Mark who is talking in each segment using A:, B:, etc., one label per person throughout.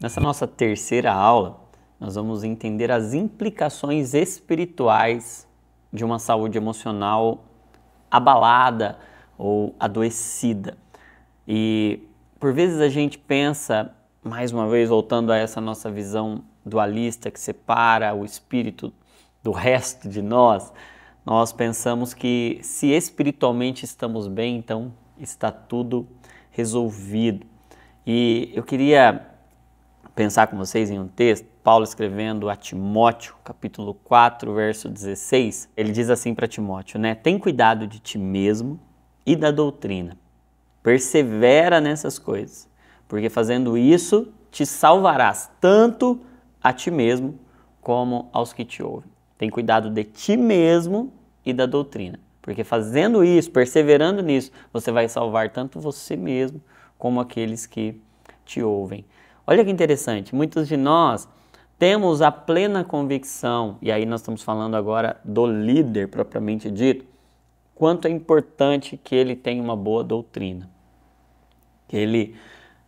A: Nessa nossa terceira aula, nós vamos entender as implicações espirituais de uma saúde emocional abalada ou adoecida. E por vezes a gente pensa, mais uma vez voltando a essa nossa visão dualista que separa o espírito do resto de nós pensamos que se espiritualmente estamos bem, então está tudo resolvido. E eu queria pensar com vocês em um texto, Paulo escrevendo a Timóteo, capítulo 4, verso 16, ele diz assim para Timóteo, né? Tem cuidado de ti mesmo e da doutrina, persevera nessas coisas, porque fazendo isso te salvarás tanto a ti mesmo como aos que te ouvem. Tem cuidado de ti mesmo e da doutrina, porque fazendo isso, perseverando nisso, você vai salvar tanto você mesmo como aqueles que te ouvem. Olha que interessante, muitos de nós temos a plena convicção, e aí nós estamos falando agora do líder propriamente dito, quanto é importante que ele tenha uma boa doutrina, que ele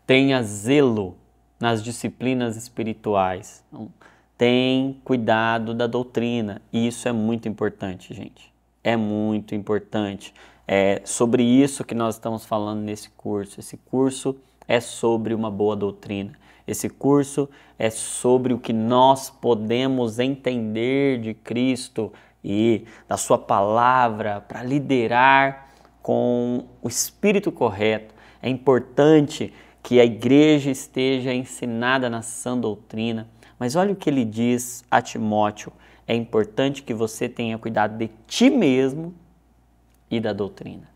A: tenha zelo nas disciplinas espirituais. Então, tem cuidado da doutrina, e isso é muito importante, gente. É muito importante. É sobre isso que nós estamos falando nesse curso. Esse curso é sobre uma boa doutrina. Esse curso é sobre o que nós podemos entender de Cristo e da sua palavra para liderar com o espírito correto. É importante que a igreja esteja ensinada na sã doutrina. Mas olha o que ele diz a Timóteo. É importante que você tenha cuidado de ti mesmo e da doutrina.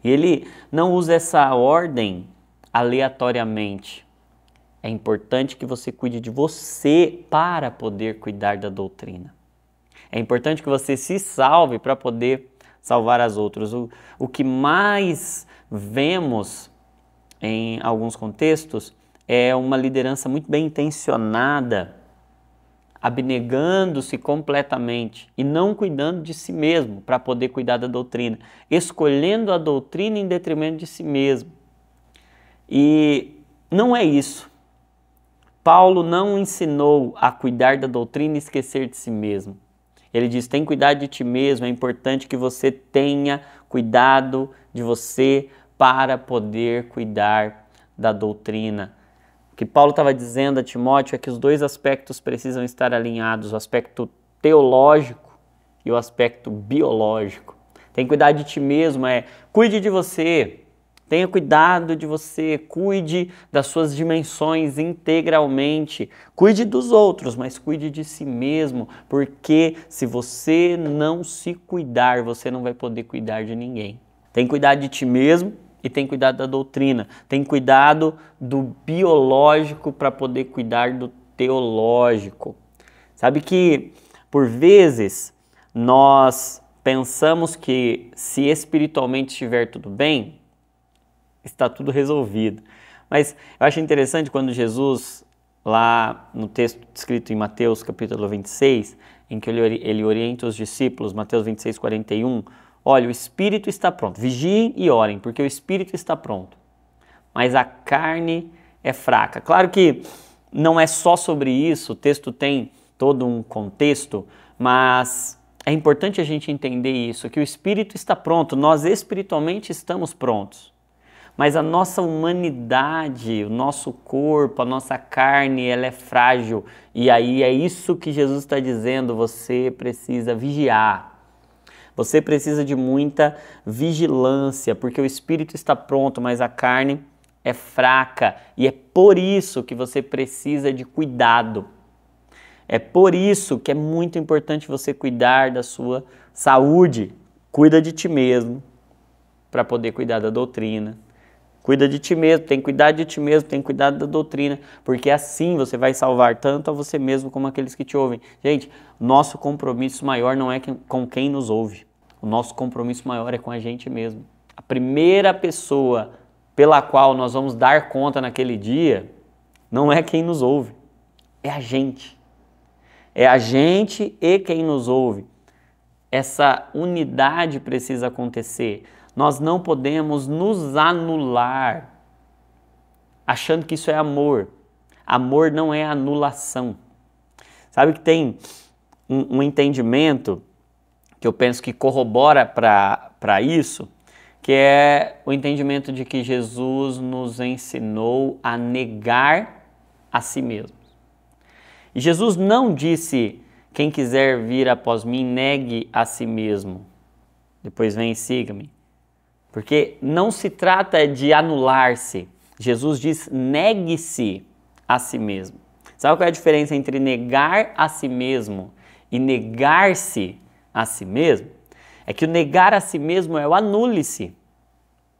A: E ele não usa essa ordem aleatoriamente. É importante que você cuide de você para poder cuidar da doutrina. É importante que você se salve para poder salvar as outras. O que mais vemos em alguns contextos é uma liderança muito bem intencionada, abnegando-se completamente e não cuidando de si mesmo para poder cuidar da doutrina, escolhendo a doutrina em detrimento de si mesmo. E não é isso. Paulo não ensinou a cuidar da doutrina e esquecer de si mesmo. Ele diz, tem cuidado de ti mesmo, é importante que você tenha cuidado de você para poder cuidar da doutrina. O que Paulo estava dizendo a Timóteo é que os dois aspectos precisam estar alinhados, o aspecto teológico e o aspecto biológico. Tem cuidado de ti mesmo, cuide de você. Tenha cuidado de você, cuide das suas dimensões integralmente, cuide dos outros, mas cuide de si mesmo, porque se você não se cuidar, você não vai poder cuidar de ninguém. Tem cuidado de ti mesmo e tem cuidado da doutrina, tem cuidado do biológico para poder cuidar do teológico. Sabe que, por vezes, nós pensamos que se espiritualmente estiver tudo bem, está tudo resolvido. Mas eu acho interessante quando Jesus, lá no texto escrito em Mateus capítulo 26, em que ele orienta os discípulos, Mateus 26, 41, olha, o espírito está pronto, vigiem e orem, porque o espírito está pronto, mas a carne é fraca. Claro que não é só sobre isso, o texto tem todo um contexto, mas é importante a gente entender isso, que o espírito está pronto, nós espiritualmente estamos prontos. Mas a nossa humanidade, o nosso corpo, a nossa carne, ela é frágil. E aí é isso que Jesus está dizendo, você precisa vigiar. Você precisa de muita vigilância, porque o espírito está pronto, mas a carne é fraca. E é por isso que você precisa de cuidado. É por isso que é muito importante você cuidar da sua saúde. Cuida de ti mesmo, para poder cuidar da doutrina. Cuida de ti mesmo, tem cuidado de ti mesmo, tem cuidado da doutrina, porque assim você vai salvar tanto a você mesmo como aqueles que te ouvem. Gente, nosso compromisso maior não é com quem nos ouve, o nosso compromisso maior é com a gente mesmo. A primeira pessoa pela qual nós vamos dar conta naquele dia não é quem nos ouve, é a gente. É a gente e quem nos ouve. Essa unidade precisa acontecer. Nós não podemos nos anular achando que isso é amor. Amor não é anulação. Sabe que tem um entendimento que eu penso que corrobora para isso, que é o entendimento de que Jesus nos ensinou a negar a si mesmo. E Jesus não disse, quem quiser vir após mim, negue a si mesmo. Depois vem e siga-me. Porque não se trata de anular-se. Jesus diz, negue-se a si mesmo. Sabe qual é a diferença entre negar a si mesmo e negar-se a si mesmo? É que o negar a si mesmo é o anule-se.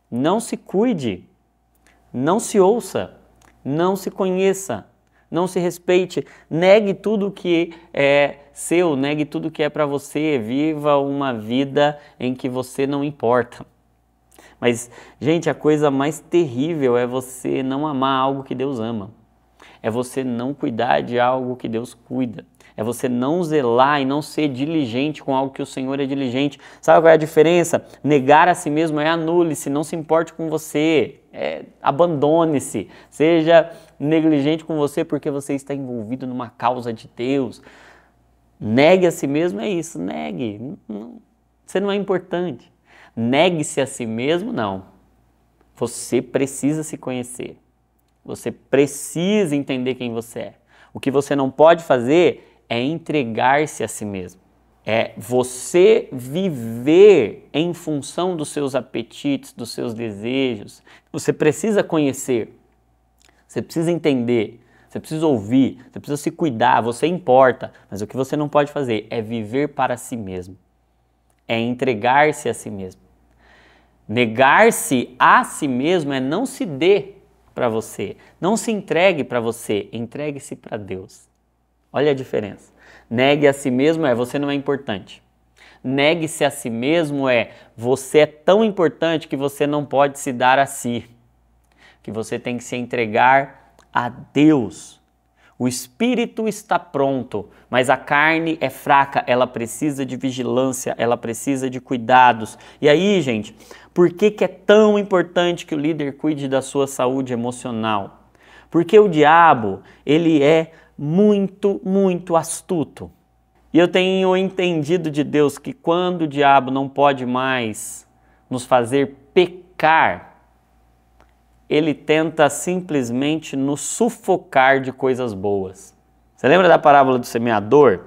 A: Não se cuide, não se ouça, não se conheça, não se respeite, negue tudo que é seu, negue tudo que é para você, viva uma vida em que você não importa. Mas, gente, a coisa mais terrível é você não amar algo que Deus ama. É você não cuidar de algo que Deus cuida. É você não zelar e não ser diligente com algo que o Senhor é diligente. Sabe qual é a diferença? Negar a si mesmo é anule-se, não se importe com você, abandone-se, seja negligente com você porque você está envolvido numa causa de Deus. Negue a si mesmo é isso, negue. Você não é importante. Negue-se a si mesmo, não. Você precisa se conhecer. Você precisa entender quem você é. O que você não pode fazer é entregar-se a si mesmo. É você viver em função dos seus apetites, dos seus desejos. Você precisa conhecer, você precisa entender, você precisa ouvir, você precisa se cuidar, você importa. Mas o que você não pode fazer é viver para si mesmo. É entregar-se a si mesmo. Negar-se a si mesmo é não se dê para você, não se entregue para você, entregue-se para Deus. Olha a diferença. Negue a si mesmo é você não é importante. Negue-se a si mesmo é você é tão importante que você não pode se dar a si, que você tem que se entregar a Deus. O espírito está pronto, mas a carne é fraca, ela precisa de vigilância, ela precisa de cuidados. E aí, gente, por que é tão importante que o líder cuide da sua saúde emocional? Porque o diabo, ele é muito, muito astuto. E eu tenho entendido de Deus que quando o diabo não pode mais nos fazer pecar, ele tenta simplesmente nos sufocar de coisas boas. Você lembra da parábola do semeador?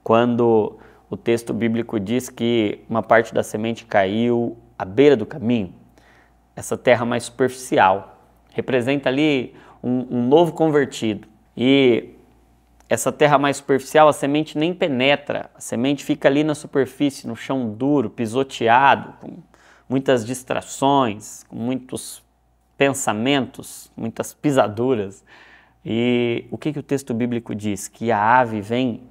A: Quando o texto bíblico diz que uma parte da semente caiu à beira do caminho? Essa terra mais superficial representa ali um novo convertido. E essa terra mais superficial, a semente nem penetra, a semente fica ali na superfície, no chão duro, pisoteado, com muitas distrações, com muitos pensamentos, muitas pisaduras. E o que o texto bíblico diz? Que a ave vem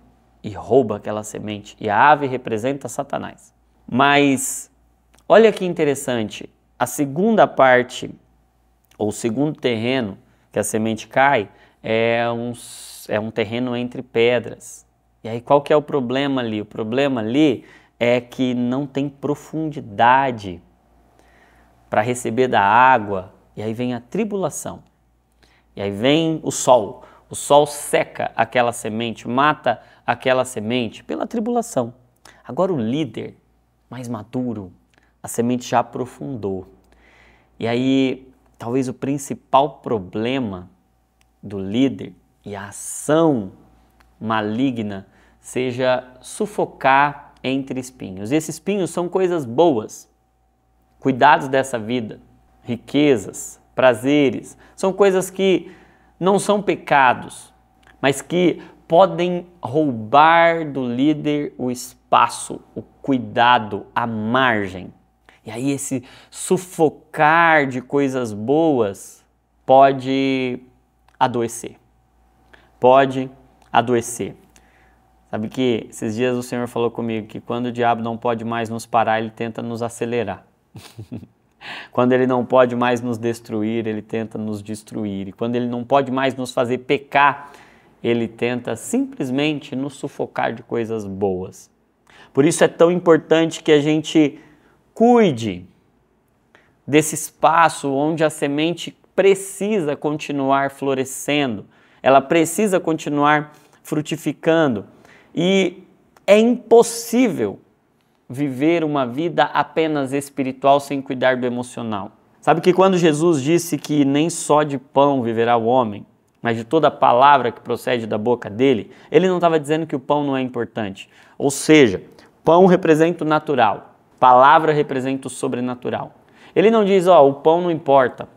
A: e rouba aquela semente. E a ave representa Satanás. Mas olha que interessante, a segunda parte, ou o segundo terreno que a semente cai, é um terreno entre pedras. E aí qual que é o problema ali? O problema ali é que não tem profundidade para receber da água. E aí vem a tribulação. E aí vem o sol. O sol seca aquela semente, mata aquela semente pela tribulação. Agora o líder mais maduro, a semente já aprofundou. E aí talvez o principal problema do líder e a ação maligna seja sufocar entre espinhos. E esses espinhos são coisas boas, cuidados dessa vida, riquezas, prazeres, são coisas que não são pecados, mas que podem roubar do líder o espaço, o cuidado, a margem. E aí esse sufocar de coisas boas pode adoecer. Pode adoecer. Sabe que esses dias o Senhor falou comigo que quando o diabo não pode mais nos parar, ele tenta nos acelerar. Quando ele não pode mais nos destruir, ele tenta nos destruir. E quando ele não pode mais nos fazer pecar, ele tenta simplesmente nos sufocar de coisas boas. Por isso é tão importante que a gente cuide desse espaço onde a semente precisa continuar florescendo. ela precisa continuar frutificando. E é impossível viver uma vida apenas espiritual sem cuidar do emocional. Sabe que quando Jesus disse que nem só de pão viverá o homem, mas de toda palavra que procede da boca dele, ele não estava dizendo que o pão não é importante. Ou seja, pão representa o natural, palavra representa o sobrenatural. Ele não diz, o pão não importa,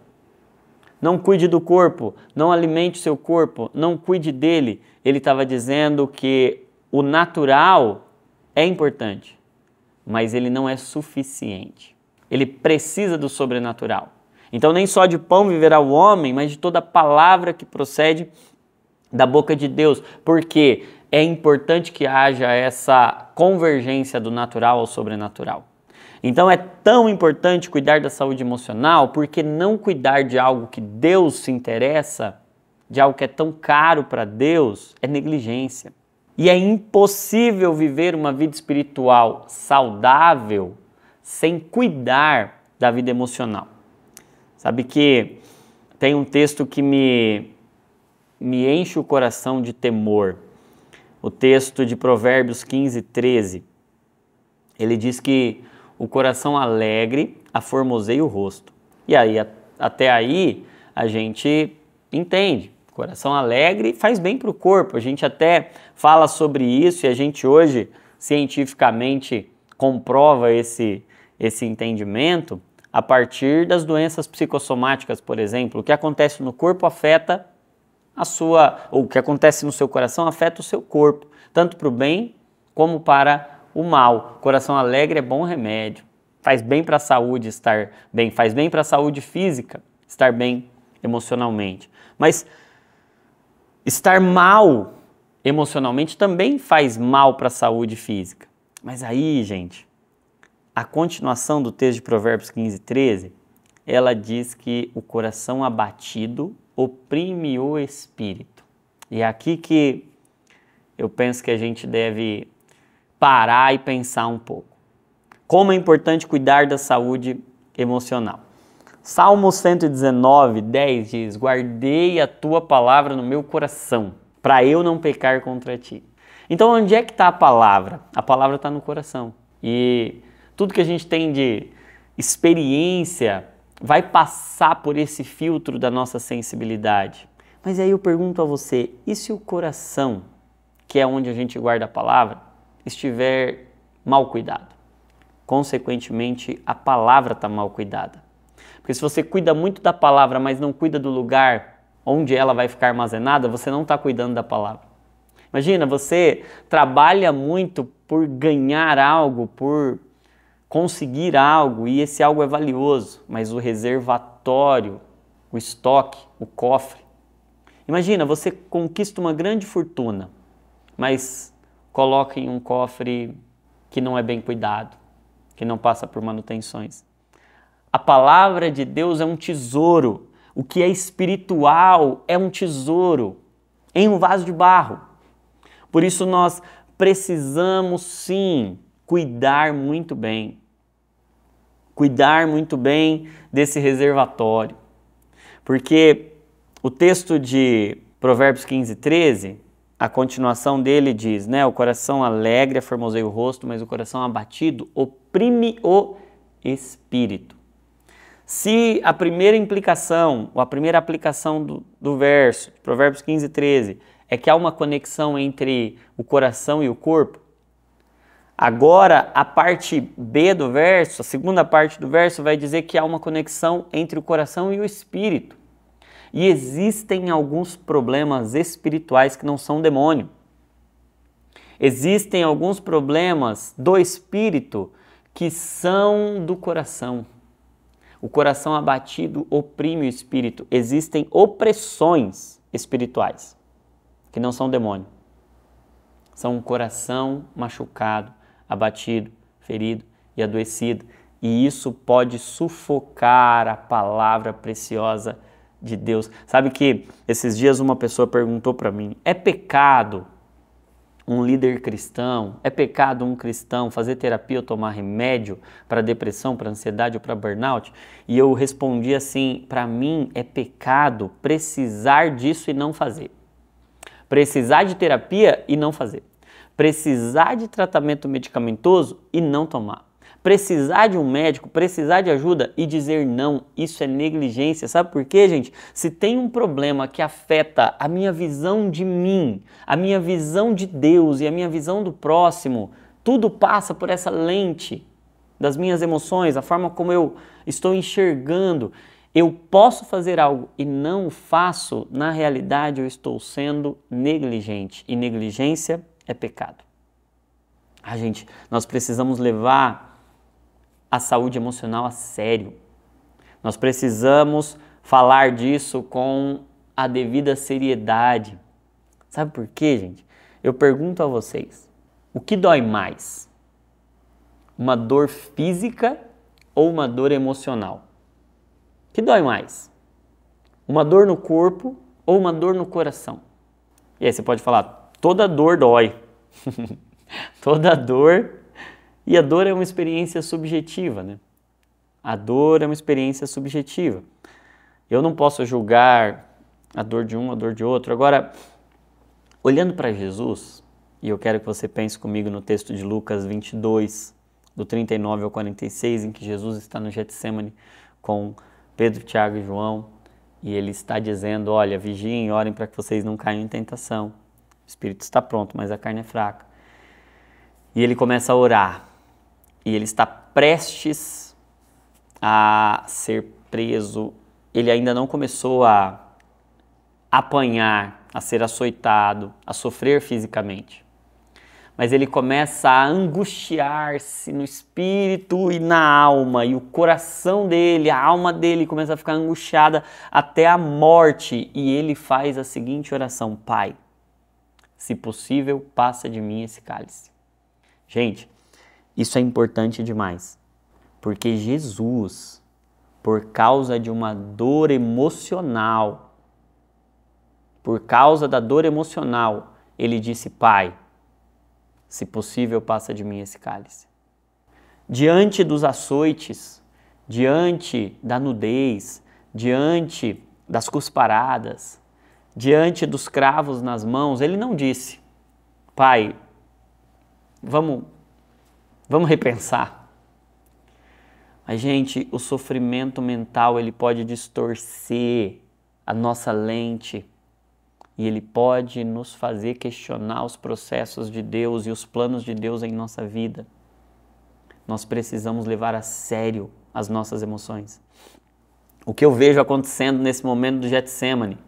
A: não cuide do corpo, não alimente o seu corpo, não cuide dele. Ele estava dizendo que o natural é importante, mas ele não é suficiente. Ele precisa do sobrenatural. Então nem só de pão viverá o homem, mas de toda palavra que procede da boca de Deus, porque é importante que haja essa convergência do natural ao sobrenatural. Então é tão importante cuidar da saúde emocional, porque não cuidar de algo que Deus se interessa, de algo que é tão caro para Deus, é negligência. E é impossível viver uma vida espiritual saudável sem cuidar da vida emocional. Sabe que tem um texto que me enche o coração de temor. O texto de Provérbios 15, 13. Ele diz que o coração alegre aformoseia o rosto. E aí, até aí, a gente entende. O coração alegre faz bem para o corpo. A gente até fala sobre isso e a gente hoje, cientificamente, comprova esse entendimento a partir das doenças psicossomáticas, por exemplo. O que acontece no corpo afeta ou o que acontece no seu coração afeta o seu corpo, tanto para o bem como para o mal. Coração alegre é bom remédio, faz bem para a saúde estar bem, faz bem para a saúde física estar bem emocionalmente. Mas estar mal emocionalmente também faz mal para a saúde física. Mas aí, gente, a continuação do texto de Provérbios 15, 13, ela diz que o coração abatido oprime o espírito. E é aqui que eu penso que a gente deve parar e pensar um pouco. Como é importante cuidar da saúde emocional. Salmo 119, 10 diz, guardei a tua palavra no meu coração, para eu não pecar contra ti. Então onde é que está a palavra? A palavra está no coração. E tudo que a gente tem de experiência vai passar por esse filtro da nossa sensibilidade. Mas aí eu pergunto a você, e se o coração, que é onde a gente guarda a palavra, estiver mal cuidado? Consequentemente, a palavra está mal cuidada. Porque se você cuida muito da palavra, mas não cuida do lugar onde ela vai ficar armazenada, você não está cuidando da palavra. Imagina, você trabalha muito por ganhar algo, por conseguir algo, e esse algo é valioso, mas o reservatório, o estoque, o cofre. Imagina, você conquista uma grande fortuna, mas coloca em um cofre que não é bem cuidado, que não passa por manutenções. A palavra de Deus é um tesouro. O que é espiritual é um tesouro em um vaso de barro. Por isso nós precisamos sim cuidar muito bem desse reservatório. Porque o texto de Provérbios 15, 13, a continuação dele diz, o coração alegre aformoseia o rosto, mas o coração abatido oprime o espírito. Se a primeira implicação, ou a primeira aplicação do verso, de Provérbios 15, 13, é que há uma conexão entre o coração e o corpo, agora a parte B do verso, a segunda parte do verso, vai dizer que há uma conexão entre o coração e o espírito. E existem alguns problemas espirituais que não são demônio. Existem alguns problemas do espírito que são do coração. O coração abatido oprime o espírito. Existem opressões espirituais que não são demônio. São um coração machucado, abatido, ferido e adoecido. E isso pode sufocar a palavra preciosa de Deus. Sabe que esses dias uma pessoa perguntou para mim, é pecado um líder cristão, é pecado um cristão fazer terapia ou tomar remédio para depressão, para ansiedade ou para burnout? E eu respondi assim, para mim é pecado precisar disso e não fazer. Precisar de terapia e não fazer. Precisar de tratamento medicamentoso e não tomar. Precisar de um médico, precisar de ajuda e dizer não, isso é negligência. Sabe por quê, gente? Se tem um problema que afeta a minha visão de mim, a minha visão de Deus e a minha visão do próximo, tudo passa por essa lente das minhas emoções, a forma como eu estou enxergando. Eu posso fazer algo e não faço, na realidade eu estou sendo negligente. E negligência é pecado. Gente, nós precisamos levar a saúde emocional a sério. Nós precisamos falar disso com a devida seriedade. Sabe por quê, gente? Eu pergunto a vocês, o que dói mais? Uma dor física ou uma dor emocional? O que dói mais? Uma dor no corpo ou uma dor no coração? E aí você pode falar, toda dor dói. Toda dor. E a dor é uma experiência subjetiva, né? A dor é uma experiência subjetiva. Eu não posso julgar a dor de um, a dor de outro. Agora, olhando para Jesus, e eu quero que você pense comigo no texto de Lucas 22, do 39 ao 46, em que Jesus está no Getsêmani com Pedro, Tiago e João, e ele está dizendo, olha, vigiem e orem para que vocês não caiam em tentação. O espírito está pronto, mas a carne é fraca. E ele começa a orar. E ele está prestes a ser preso. Ele ainda não começou a apanhar, a ser açoitado, a sofrer fisicamente. Mas ele começa a angustiar-se no espírito e na alma. E o coração dele, a alma dele começa a ficar angustiada até a morte. E ele faz a seguinte oração: Pai, se possível, passa de mim esse cálice. Gente, isso é importante demais, porque Jesus, por causa de uma dor emocional, por causa da dor emocional, ele disse, Pai, se possível, passa de mim esse cálice. Diante dos açoites, diante da nudez, diante das cusparadas, diante dos cravos nas mãos, ele não disse, Pai, vamos repensar. Mas, gente, o sofrimento mental, ele pode distorcer a nossa lente e ele pode nos fazer questionar os processos de Deus e os planos de Deus em nossa vida. Nós precisamos levar a sério as nossas emoções. O que eu vejo acontecendo nesse momento do Getsêmani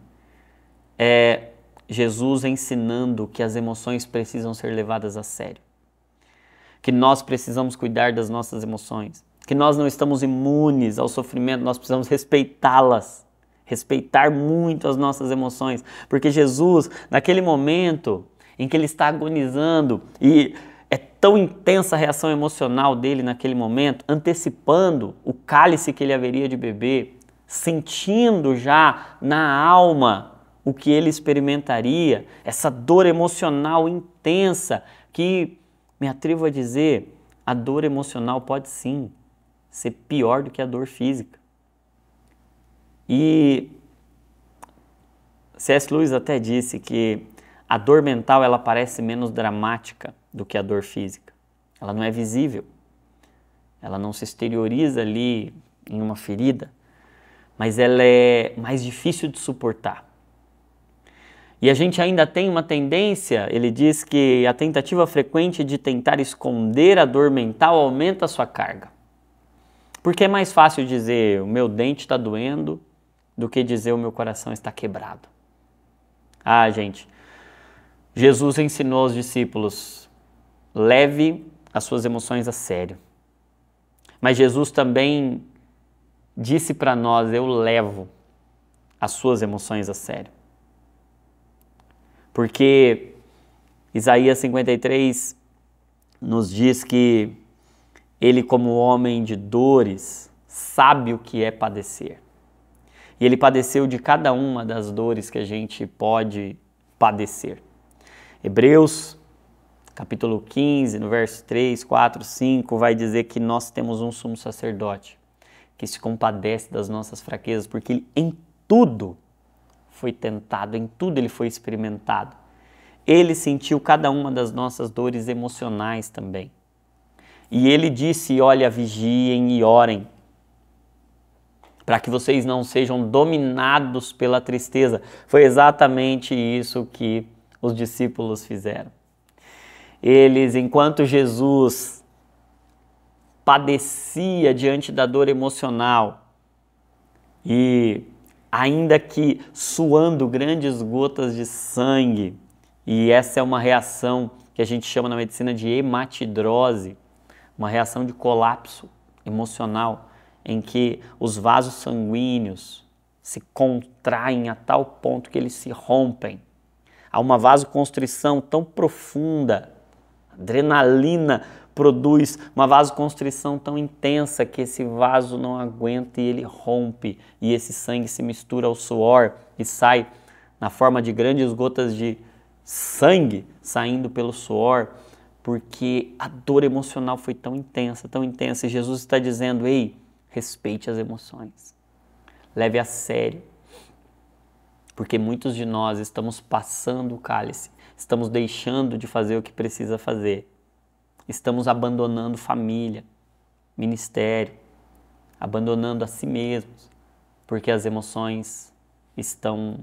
A: é Jesus ensinando que as emoções precisam ser levadas a sério. Que nós precisamos cuidar das nossas emoções, que nós não estamos imunes ao sofrimento, nós precisamos respeitá-las, respeitar muito as nossas emoções, porque Jesus, naquele momento em que ele está agonizando e é tão intensa a reação emocional dele naquele momento, antecipando o cálice que ele haveria de beber, sentindo já na alma o que ele experimentaria, essa dor emocional intensa que, me atrevo a dizer, a dor emocional pode sim ser pior do que a dor física. E C.S. Lewis até disse que a dor mental ela parece menos dramática do que a dor física. Ela não é visível, ela não se exterioriza ali em uma ferida, mas ela é mais difícil de suportar. E a gente ainda tem uma tendência, ele diz que a tentativa frequente de tentar esconder a dor mental aumenta a sua carga. Porque é mais fácil dizer o meu dente está doendo do que dizer o meu coração está quebrado. Gente, Jesus ensinou aos discípulos, leve as suas emoções a sério. Mas Jesus também disse para nós, eu levo as suas emoções a sério. Porque Isaías 53 nos diz que ele, como homem de dores, sabe o que é padecer. E ele padeceu de cada uma das dores que a gente pode padecer. Hebreus, capítulo 15, no verso 3, 4, 5, vai dizer que nós temos um sumo sacerdote que se compadece das nossas fraquezas, porque ele em tudo foi tentado, em tudo ele foi experimentado, Ele sentiu cada uma das nossas dores emocionais também. E ele disse, olha, vigiem e orem, para que vocês não sejam dominados pela tristeza. Foi exatamente isso que os discípulos fizeram. Eles, enquanto Jesus padecia diante da dor emocional e ainda que suando grandes gotas de sangue, e essa é uma reação que a gente chama na medicina de hematidrose, uma reação de colapso emocional, em que os vasos sanguíneos se contraem a tal ponto que eles se rompem. Há uma vasoconstrição tão profunda, a adrenalina produz uma vasoconstrição tão intensa que esse vaso não aguenta e ele rompe, e esse sangue se mistura ao suor e sai na forma de grandes gotas de sangue saindo pelo suor, porque a dor emocional foi tão intensa, e Jesus está dizendo, ei, respeite as emoções, leve a sério, porque muitos de nós estamos passando o cálice, estamos deixando de fazer o que precisa fazer, estamos abandonando família, ministério, abandonando a si mesmos, porque as emoções estão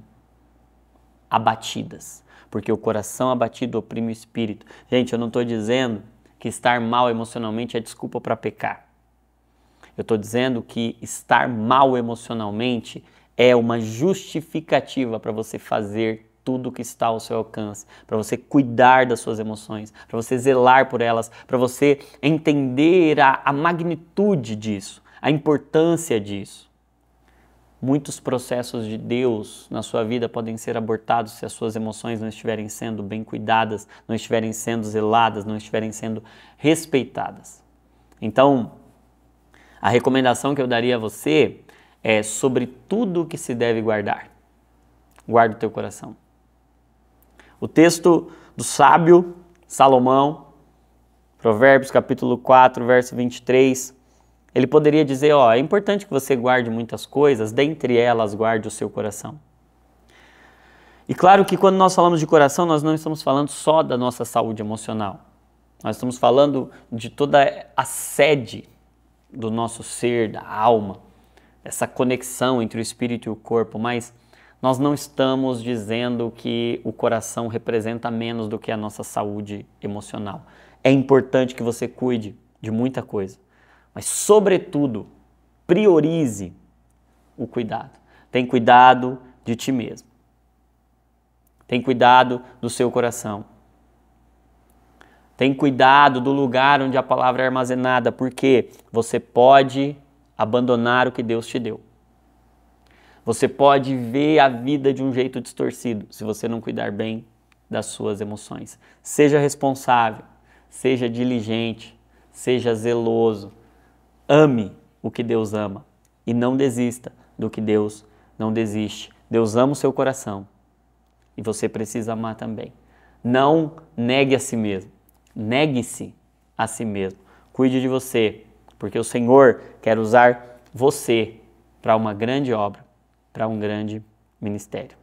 A: abatidas, porque o coração abatido oprime o espírito. Gente, eu não estou dizendo que estar mal emocionalmente é desculpa para pecar. Eu estou dizendo que estar mal emocionalmente é uma justificativa para você fazer tudo o que está ao seu alcance, para você cuidar das suas emoções, para você zelar por elas, para você entender a magnitude disso, a importância disso. Muitos processos de Deus na sua vida podem ser abortados se as suas emoções não estiverem sendo bem cuidadas, não estiverem sendo zeladas, não estiverem sendo respeitadas. Então, a recomendação que eu daria a você é sobre tudo o que se deve guardar. Guarda o teu coração. O texto do sábio Salomão, Provérbios capítulo 4, verso 23, ele poderia dizer, é importante que você guarde muitas coisas, dentre elas guarde o seu coração. E claro que quando nós falamos de coração, nós não estamos falando só da nossa saúde emocional. Nós estamos falando de toda a sede do nosso ser, da alma, essa conexão entre o espírito e o corpo, mas nós não estamos dizendo que o coração representa menos do que a nossa saúde emocional. É importante que você cuide de muita coisa, mas sobretudo, priorize o cuidado. Tem cuidado de ti mesmo. Tem cuidado do seu coração. Tem cuidado do lugar onde a palavra é armazenada, porque você pode abandonar o que Deus te deu. Você pode ver a vida de um jeito distorcido se você não cuidar bem das suas emoções. Seja responsável, seja diligente, seja zeloso. Ame o que Deus ama e não desista do que Deus não desiste. Deus ama o seu coração e você precisa amar também. Não negue a si mesmo. Negue-se a si mesmo. Cuide de você, porque o Senhor quer usar você para uma grande obra, para um grande ministério.